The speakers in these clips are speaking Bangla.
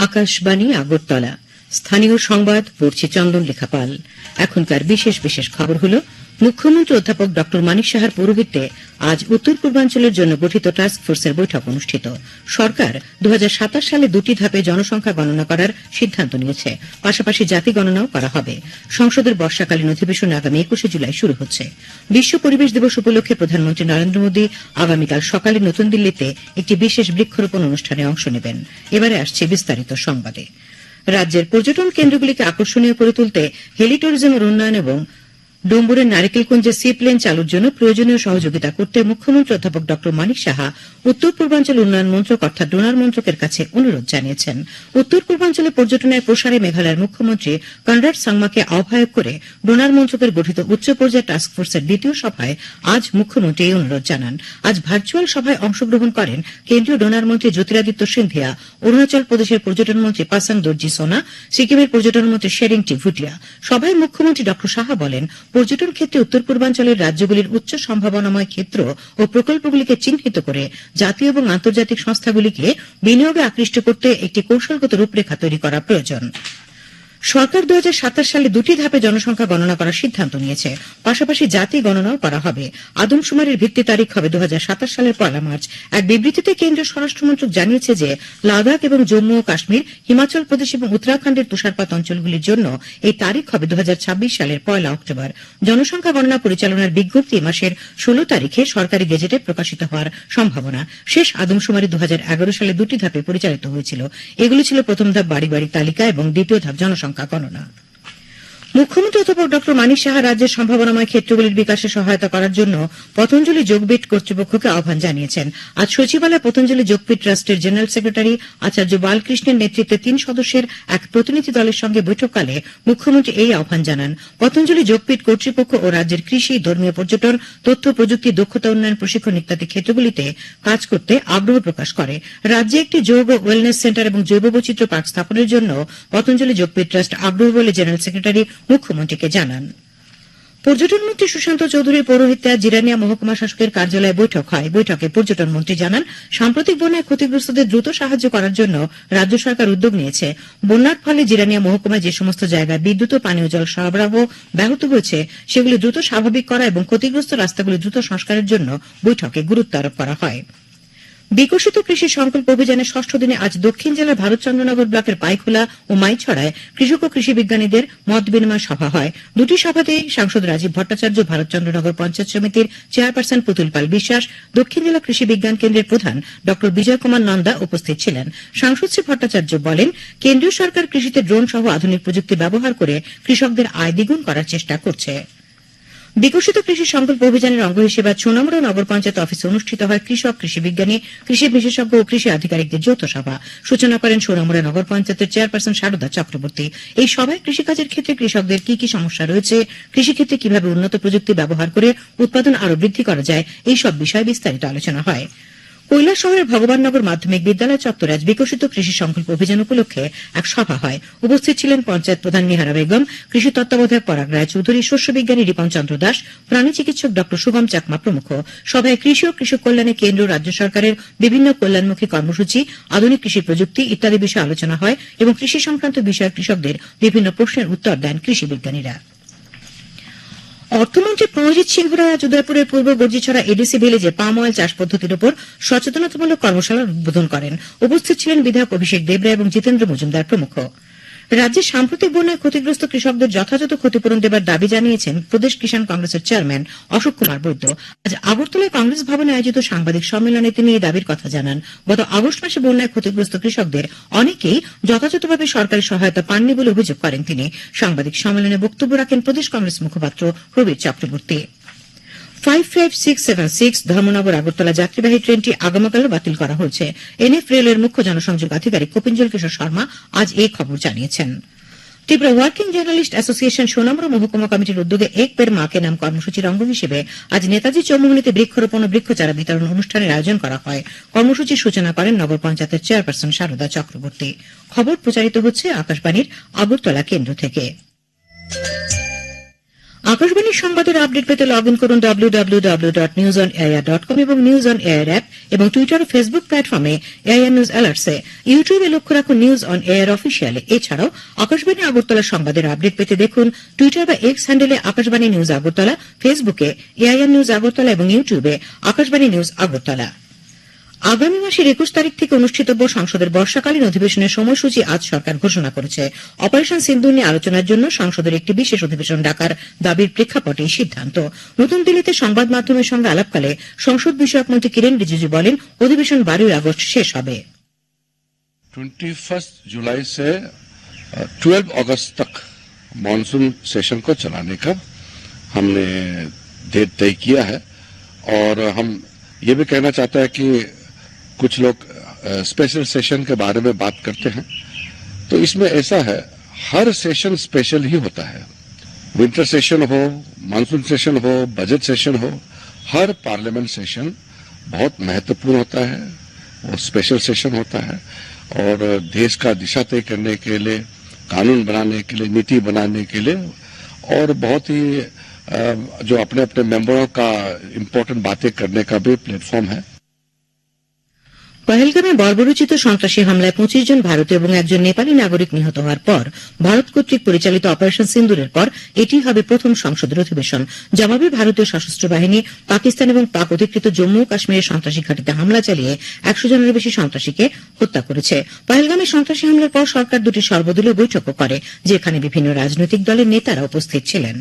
আকাশবাণী আগরতলা। স্থানীয় সংবাদ পড়ছে চন্দন লেখা পাল। এখনকার বিশেষ বিশেষ খবর হল, মুখ্যমন্ত্রী অধ্যাপক ড মানিক সাহার পৌরোহিত্যে আজ উত্তর পূর্বাঞ্চলের জন্য গঠিত টাস্ক ফোর্সের বৈঠক অনুষ্ঠিত। সরকার 2027 সালে 2টি ধাপে জনসংখ্যা গণনা করার সিদ্ধান্ত নিয়েছে। পাশাপাশি জাতি গণনাও করা হবে। সংসদের বর্ষাকালীন অধিবেশন আগামী 21 জুলাই শুরু হচ্ছে। বিশ্ব পরিবেশ দিবস উপলক্ষে প্রধানমন্ত্রী নরেন্দ্র মোদী আগামীকাল সকালে নতুন দিল্লিতে একটি বিশেষ বৃক্ষরোপণ অনুষ্ঠানে অংশ নেবেন। এবারে আসছে বিস্তারিত সংবাদে। রাজ্যের পর্যটন কেন্দ্রগুলিকে আকর্ষণীয় করে তুলতে হেলি ট্যুরিজমের উন্নয়ন এবং ডুম্বুরের নারিকেলকুঞ্জে সি প্লেন চালুর জন্য প্রয়োজনীয় সহযোগিতা করতে মুখ্যমন্ত্রী অধ্যাপক ড মানিক সাহা উত্তর পূর্বাঞ্চল উন্নয়ন মন্ত্রক অর্থাৎ ডোনার মন্ত্রকের কাছে অনুরোধ জানিয়েছেন। উত্তর পূর্বাঞ্চলে পর্যটনের প্রসারে মেঘালয়ের মুখ্যমন্ত্রী কনরাড সাংমাকে আহ্বায়ক করে ডোনার মন্ত্রকের গঠিত উচ্চ পর্যায়ের টাস্ক ফোর্সের দ্বিতীয় সভায় আজ মুখ্যমন্ত্রী এই অনুরোধ জানান। আজ ভার্চুয়াল সভায় অংশগ্রহণ করেন কেন্দ্রীয় ডোনার মন্ত্রী জ্যোতিরাদিত্য সিন্ধিয়া, অরুণাচল প্রদেশের পর্যটন মন্ত্রী পাসাং দর্জি সোনা, সিকিমের পর্যটন মন্ত্রী শেরিং টি ভুটিয়া। সভায় মুখ্যমন্ত্রী ড সাহা বলেন, পর্যটন ক্ষেত্রে উত্তর পূর্বাঞ্চলের রাজ্যগুলির উচ্চ সম্ভাবনাময় ক্ষেত্র ও প্রকল্পগুলিকে চিহ্নিত করে জাতীয় এবং আন্তর্জাতিক সংস্থাগুলিকে বিনিয়োগে আকৃষ্ট করতে একটি কৌশলগত রূপরেখা তৈরি করা প্রয়োজন। সরকার 2027 সালে 2টি ধাপে জনসংখ্যা গণনা করার সিদ্ধান্ত নিয়েছে। পাশাপাশি জাতি গণনাও করা হবে। আদমশুমারির ভিত্তি তারিখ হবে 2027 সালের 1 মার্চ। এক বিবৃতিতে কেন্দ্রীয় স্বরাষ্ট্রমন্ত্রক জানিয়েছে যে লাদাখ এবং জম্মু ও কাশ্মীর, হিমাচল প্রদেশ এবং উত্তরাখণ্ডের তুষারপাত অঞ্চলগুলির জন্য এই তারিখ হবে 2026 সালের 1 অক্টোবর। জনসংখ্যা গণনা পরিচালনার বিজ্ঞপ্তি মাসের 16 তারিখে সরকারি গেজেটে প্রকাশিত হওয়ার সম্ভাবনা। শেষ আদমশুমারি 2011 সালে 2টি ধাপে পরিচালিত হয়েছিল। এগুলি ছিল প্রথম ধাপ বাড়ি বাড়ি তালিকা এবং দ্বিতীয় ধাপ জনসংখ্যা গণনা। মুখ্যমন্ত্রী অধ্যাপক ড মানিক সাহা রাজ্যের সম্ভাবনাময় ক্ষেত্রগুলির বিকাশে সহায়তা করার জন্য পতঞ্জলি যোগপীঠ কর্তৃপক্ষকে আহ্বান জানিয়েছেন। আজ সচিবালয়ে পতঞ্জলি যোগপীঠ ট্রাস্টের জেনারেল সেক্রেটারি আচার্য বালকৃষ্ণের নেতৃত্বে 3 সদস্যের এক প্রতিনিধি দলের সঙ্গে বৈঠককালে মুখ্যমন্ত্রী এই আহ্বান জানান। পতঞ্জলি যোগপীঠ কর্তৃপক্ষ ও রাজ্যের কৃষি, ধর্মীয় পর্যটন, তথ্য প্রযুক্তি, দক্ষতা উন্নয়ন, প্রশিক্ষণ ইত্যাদি ক্ষেত্রগুলিতে কাজ করতে আগ্রহ প্রকাশ করে। রাজ্যে একটি যোগ ও ওয়েলনেস সেন্টার এবং জৈব বৈচিত্র্য পার্ক স্থাপনের জন্য পতঞ্জলি যোগপীঠ ট্রাস্ট আগ্রহ বলে জেনারেল সেক্রেটারি মুখ্যমন্ত্রীকে জানান। পর্যটন মন্ত্রী সুশান্ত চৌধুরীর পৌরোহিত্যে জিরানিয়া মহকুমা শাসকের কার্যালয়ে বৈঠক হয়। বৈঠকে পর্যটন মন্ত্রী জানান, সাম্প্রতিক বন্যায় ক্ষতিগ্রস্তদের দ্রুত সাহায্য করার জন্য রাজ্য সরকার উদ্যোগ নিয়েছে। বন্যার ফলে জিরানিয়া মহকুমায় যে সমস্ত জায়গায় বিদ্যুৎ ও পানীয় জল সরবরাহ ব্যাহত হয়েছে সেগুলি দ্রুত স্বাভাবিক করা এবং ক্ষতিগ্রস্ত রাস্তাগুলি দ্রুত সংস্কারের জন্য বৈঠকে গুরুত্ব আরোপ করা হয়। বিকশিত কৃষি সংকল্প অভিযানের 6ষ্ঠ দিনে আজ দক্ষিণ জেলার ভারতচন্দ্রনগর ব্লকের পাইখোলা ও মাইছড়ায় কৃষক ও কৃষি বিজ্ঞানীদের মত বিনিময় সভা হয়। দুটি সভাতেই সাংসদ রাজীব ভট্টাচার্য, ভারতচন্দ্রনগর পঞ্চায়েত সমিতির চেয়ারপারসন পুতুল পাল বিশ্বাস, দক্ষিণ জেলা কৃষি বিজ্ঞান কেন্দ্রের প্রধান ড বিজয় কুমার নন্দা উপস্থিত ছিলেন। সাংসদ শ্রী ভট্টাচার্য বলেন, কেন্দ্রীয় সরকার কৃষিতে ড্রোন সহ আধুনিক প্রযুক্তি ব্যবহার করে কৃষকদের আয় দ্বিগুণ করার চেষ্টা করছে। বিকশিত কৃষি সংকল্প অভিযানের অঙ্গ হিসেবে সোনামুড়া নগর পঞ্চায়েত অফিসে অনুষ্ঠিত হয় কৃষক, কৃষি বিজ্ঞানী, কৃষি বিশেষজ্ঞ ও কৃষি আধিকারিকদের যৌথ সভা। সূচনা করেন সোনামুড়া নগর পঞ্চায়েতের চেয়ারপারসন শারদা চক্রবর্তী। এই সভায় কৃষিকাজের ক্ষেত্রে কৃষকদের কি কি সমস্যা রয়েছে, কৃষিক্ষেত্রে কিভাবে উন্নত প্রযুক্তি ব্যবহার করে উৎপাদন আরও বৃদ্ধি করা যায়, এই সব বিষয়ে বিস্তারিত আলোচনা হয়। কৈলাসহরের ভগবাননগর মাধ্যমিক বিদ্যালয় চত্বরে আজ বিকশিত কৃষি সংকল্প অভিযান উপলক্ষে এক সভা হয়। উপস্থিত ছিলেন পঞ্চায়েত প্রধান নিহারা বেগম, কৃষি তত্ত্বাবধায়ক পরাগ রায় চৌধুরী, শস্য বিজ্ঞানী রিপন চন্দ্র দাস, প্রাণী চিকিৎসক ড শুভম চাকমা প্রমুখ। সভায় কৃষি ও কৃষক কল্যাণে কেন্দ্র রাজ্য সরকারের বিভিন্ন কল্যাণমুখী কর্মসূচি, আধুনিক কৃষি প্রযুক্তি ইত্যাদি বিষয়ে আলোচনা হয় এবং কৃষি সংক্রান্ত বিষয়ে কৃষকদের বিভিন্ন প্রশ্নের উত্তর দেন কৃষি বিজ্ঞানীরা। অর্থমন্ত্রী প্রণজিৎ সিংহ রায় আজ উদয়পুরের পূর্ব গর্জিছড়া এডিসি ভিলেজে পাম অয়েল চাষ পদ্ধতির উপর সচেতনতামূলক কর্মশালার উদ্বোধন করেন। উপস্থিত ছিলেন বিধায়ক অভিষেক দেবরা এবং জিতেন্দ্র মজুমদার প্রমুখ। রাজ্যের সাম্প্রতিক বন্যায় ক্ষতিগ্রস্ত কৃষকদের যথাযথ ক্ষতিপূরণ দেবার দাবি জানিয়েছেন প্রদেশ কিষাণ কংগ্রেসের চেয়ারম্যান অশোক কুমার বৈদ্য। আজ আগরতলায় কংগ্রেস ভবনে আয়োজিত সাংবাদিক সম্মেলনে তিনি এই দাবির কথা জানান। গত আগস্ট মাসে বন্যায় ক্ষতিগ্রস্ত কৃষকদের অনেকেই যথাযথভাবে সরকারি সহায়তা পাননি বলে অভিযোগ করেন তিনি। সাংবাদিক সম্মেলনে বক্তব্য রাখেন প্রদেশ কংগ্রেস মুখপাত্র প্রবীর চক্রবর্তী। 55676 ধর্মনগর আগরতলা যাত্রীবাহী ট্রেনটি আগামীকালও বাতিল করা হয়েছে। এনএফ রেলের মুখ্য জনসংযোগ আধিকারিক কপিঞ্জল কিশোর শর্মা আজ এই খবর জানিয়েছেন। Tripura working journalist association Sonamura মহকুমা কমিটির উদ্যোগে এক পের মাকে নাম কর্মসূচির অঙ্গ হিসেবে আজ নেতাজি চৌমুহনীতে বৃক্ষরোপণ ও বৃক্ষচারা বিতরণ অনুষ্ঠানের আয়োজন করা হয়। কর্মসূচির সূচনা করেন নগর পঞ্চায়েতের চেয়ারপারসন শারদা চক্রবর্তী। খবর প্রচারিত হচ্ছে আকাশবাণীর আগরতলা কেন্দ্র থেকে। আকাশবাণীর সংবাদের আপডেট পেতে লগ ইন করুন www.newsonair.com এবং নিউজ অন এয়ার অ্যাপ এবং টুইটার ও ফেসবুক প্ল্যাটফর্মে এআইআর নিউজ অ্যালার্টসে। ইউটিউবে লক্ষ্য রাখুন নিউজ অন এয়ার অফিসিয়ালে। এছাড়াও আকাশবাণী আগরতলা সংবাদের আপডেট পেতে দেখুন টুইটার বা এক্স হ্যান্ডেলে আকাশবাণী নিউজ আগরতলা, ফেসবুকে এআইআর নিউজ আগরতলা এবং ইউটিউবে আকাশবাণী নিউজ আগরতলা। আগামী মাসের 21 তারিখ থেকে অনুষ্ঠিতব্য সংসদের বর্ষাকালীন অধিবেশনের সময়সূচি আজ সরকার ঘোষণা করেছে। অপারেশন সিন্দুর নিয়ে আলোচনার জন্য সংসদের একটি বিশেষ অধিবেশন ডাকার দাবির প্রেক্ষাপটে এই সিদ্ধান্ত। নতুন দিল্লিতে সংবাদ মাধ্যমের সঙ্গে আলাপকালে সংসদ বিষয়ক মন্ত্রী কিরেন রিজিজু বলেন, অধিবেশন 12 আগস্ট শেষ হবে। 21 जुलाई से 12 अगस्त तक मानसून सेशन को चलाने का हमने डेट तय किया है और हम ये भी कहना चाहते हैं कि कुछ लोग स्पेशल सेशन के बारे में बात करते हैं, तो इसमें ऐसा है, हर सेशन स्पेशल ही होता है। विंटर सेशन हो, मानसून सेशन हो, बजट सेशन हो, हर पार्लियामेंट सेशन बहुत महत्वपूर्ण होता है, वो स्पेशल सेशन होता है और देश का दिशा तय करने के लिए, कानून बनाने के लिए, नीति बनाने के लिए और बहुत ही जो अपने अपने मेंबरों का इम्पोर्टेंट बातें करने का भी प्लेटफॉर्म है। পহেলগামে বর্বরোচিত সন্ত্রাসী হামলায় 25 জন ভারতীয় এবং একজন নেপালি নাগরিক নিহত হওয়ার পর ভারত কর্তৃক পরিচালিত অপারেশন সিন্দুরের পর এটি হবে প্রথম সংসদের অধিবেশন। জবাবে ভারতীয় সশস্ত্র বাহিনী পাকিস্তান এবং পাক অধিকৃত জম্মু ও কাশ্মীরের সন্ত্রাসী ঘাঁটিতে হামলা চালিয়ে 100 জনেরও বেশি সন্ত্রাসীকে হত্যা করেছে। পহেলগামে সন্ত্রাসী হামলার পর সরকার দুটি সর্বদলীয় বৈঠকও করে, যেখানে বিভিন্ন রাজনৈতিক দলের নেতারা উপস্থিত ছিলেন।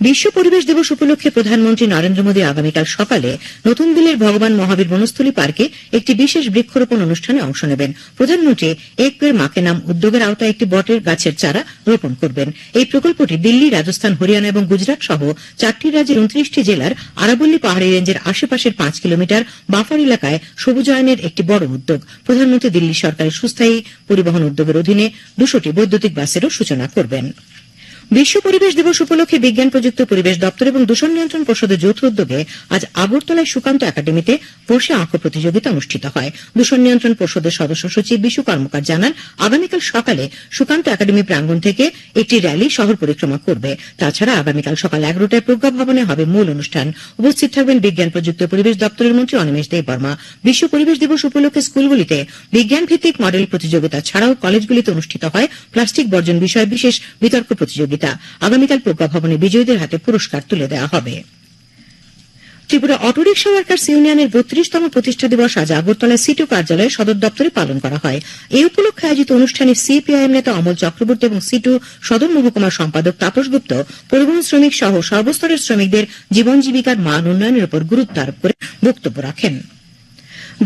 বিশ্ব পরিবেশ দিবস উপলক্ষে প্রধানমন্ত্রী নরেন্দ্র মোদী আগামীকাল সকালে নতুন দিল্লির ভগবান মহাবীর বনস্থলী পার্কে একটি বিশেষ বৃক্ষরোপণ অনুষ্ঠানে অংশ নেবেন। প্রধানমন্ত্রী এক পেড় মাকে নাম উদ্যোগের আওতায় একটি বটের গাছের চারা রোপণ করবেন। এই প্রকল্পটি দিল্লি, রাজস্থান, হরিয়ানা এবং গুজরাট সহ 4টি রাজ্যের 29টি জেলার আরাবল্লী পাহাড়ি রেঞ্জের আশেপাশের 5 কিলোমিটার বাফার এলাকায় সবুজায়নের একটি বড় উদ্যোগ। প্রধানমন্ত্রী দিল্লি সরকারের সুস্থায়ী পরিবহন উদ্যোগের অধীনে 200টি বৈদ্যুতিক বাসেরও সূচনা করবেন। বিশ্ব পরিবেশ দিবস উপলক্ষে বিজ্ঞান প্রযুক্তি পরিবেশ দপ্তর এবং দূষণ নিয়ন্ত্রণ পর্ষদের যৌথ উদ্যোগে আজ আগরতলায় সুকান্ত একাডেমিতে বর্ষা আঁকো প্রতিযোগিতা অনুষ্ঠিত হয়। দূষণ নিয়ন্ত্রণ পর্ষদের সদস্য সচিব বিশু কর্মকার জানান, আগামীকাল সকালে সুকান্ত একাডেমি প্রাঙ্গণ থেকে একটি র্যালি শহর পরিক্রমা করবে। তাছাড়া আগামীকাল সকাল 11টায় প্রজ্ঞা ভবনে হবে মূল অনুষ্ঠান। উপস্থিত থাকবেন বিজ্ঞান প্রযুক্তি পরিবেশ দপ্তরের মন্ত্রী অনিমেষ দেববর্মা। বিশ্ব পরিবেশ দিবস উপলক্ষে স্কুলগুলিতে বিজ্ঞান ভিত্তিক মডেল প্রতিযোগিতা ছাড়াও কলেজগুলিতে অনুষ্ঠিত হয় প্লাস্টিক বর্জন বিষয়ে বিশেষ বিতর্ক প্রতিযোগিতা। আগামীকাল প্রজ্ঞা ভবনে বিজয়ীদের হাতে পুরস্কার তুলে দেওয়া হবে। ত্রিপুরা অটোরিকশা ওয়ার্কার্স ইউনিয়নের 32তম প্রতিষ্ঠা দিবস আজ আগরতলায় সিটু কার্যালয়ে সদর দপ্তরে পালন করা হয়। এই উপলক্ষে আয়োজিত অনুষ্ঠানে সিপিআইএম নেতা অমল চক্রবর্তী এবং সিটু সদর মহকুমার সম্পাদক তাপস গুপ্ত পরিবহন শ্রমিক সহ সর্বস্তরের শ্রমিকদের জীবন জীবিকার মান উন্নয়নের উপর গুরুত্ব আরোপ করে বক্তব্য রাখেন।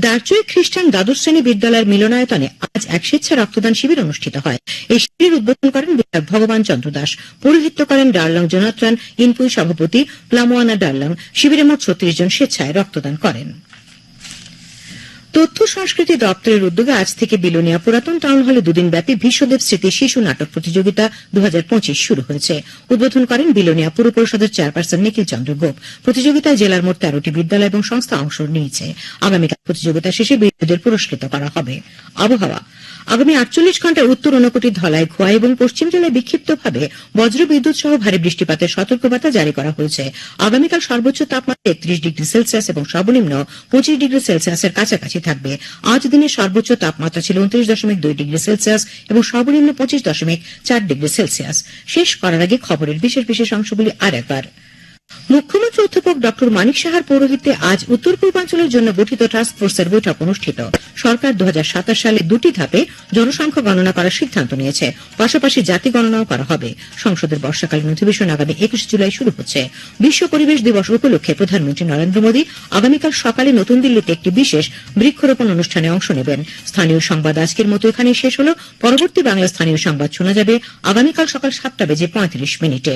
দারচুই খ্রিস্টান দ্বাদশ শ্রেণী বিদ্যালয়ের মিলনায়তনে আজ এক স্বেচ্ছা রক্তদান শিবির অনুষ্ঠিত হয়। এই শিবিরের উদ্বোধন করেন বিধায়ক ভগবান চন্দ্র দাস, পৌরোহিত্য করেন ডারলং জোনাথন ইনপুই সভাপতি প্লামোয়ানা ডারলং। শিবিরে মোট 36 জন স্বেচ্ছায় রক্তদান করেন। তথ্য সংস্কৃতি দপ্তরের উদ্যোগে আজ থেকে বিলোনিয়া পুরাতন টাউন হলে দুদিনব্যাপী বিশ্বদেব স্মৃতি শিশু নাটক প্রতিযোগিতা 2025 শুরু হয়েছে। উদ্বোধন করেন বিলোনিয়া পুর পরিষদের চেয়ারপারসন নিখিল চন্দ্র গোপ। প্রতিযোগিতায় জেলার মোট 13টি বিদ্যালয় এবং সংস্থা অংশ নিয়েছে। আগামীকাল প্রতিযোগিতা শেষে বিজয়ীদের পুরস্কৃত করা হবে। আবহাওয়া, আগামী 48 ঘণ্টায় উত্তর ঊনকোটি, ধলাই, খোয়া এবং পশ্চিম জেলায় বিক্ষিপ্তভাবে বজ্র বিদ্যুৎ সহ ভারী বৃষ্টিপাতের সতর্কবার্তা জারি করা হয়েছে। আগামীকাল সর্বোচ্চ তাপমাত্রা 31 ডিগ্রি সেলসিয়াস এবং সর্বনিম্ন 25 ডিগ্রি সেলসিয়াসের কাছাকাছি থাকবে। আজ দিনের সর্বোচ্চ তাপমাত্রা ছিল 29.2 ডিগ্রি সেলসিয়াস এবং সর্বনিম্ন 25.4 ডিগ্রি সেলসিয়াস। শেষ করার আগে খবরের বিশেষ বিশেষ অংশগুলি আরেকবার। মুখ্যমন্ত্রী অধ্যাপক ডক্টর মানিক সাহার পৌরোহিত্যে আজ উত্তর পূর্বাঞ্চলের জন্য গঠিত টাস্ক ফোর্সের বৈঠক অনুষ্ঠিত। সরকার 2027 সালে 2টি ধাপে জনসংখ্যা গণনা করার সিদ্ধান্ত নিয়েছে। পাশাপাশি জাতি গণনাও করা হবে। সংসদের বর্ষাকালীন অধিবেশন আগামী 21 জুলাই শুরু হচ্ছে। বিশ্ব পরিবেশ দিবস উপলক্ষে প্রধানমন্ত্রী নরেন্দ্র মোদী আগামীকাল সকালে নতুন দিল্লিতে একটি বিশেষ বৃক্ষরোপণ অনুষ্ঠানে অংশ নেবেন। স্থানীয় সংবাদ আজকের মতো এখানেই শেষ হল। পরবর্তী বাংলা স্থানীয় সংবাদ শোনা যাবে আগামীকাল সকাল 7:35 মিনিটে।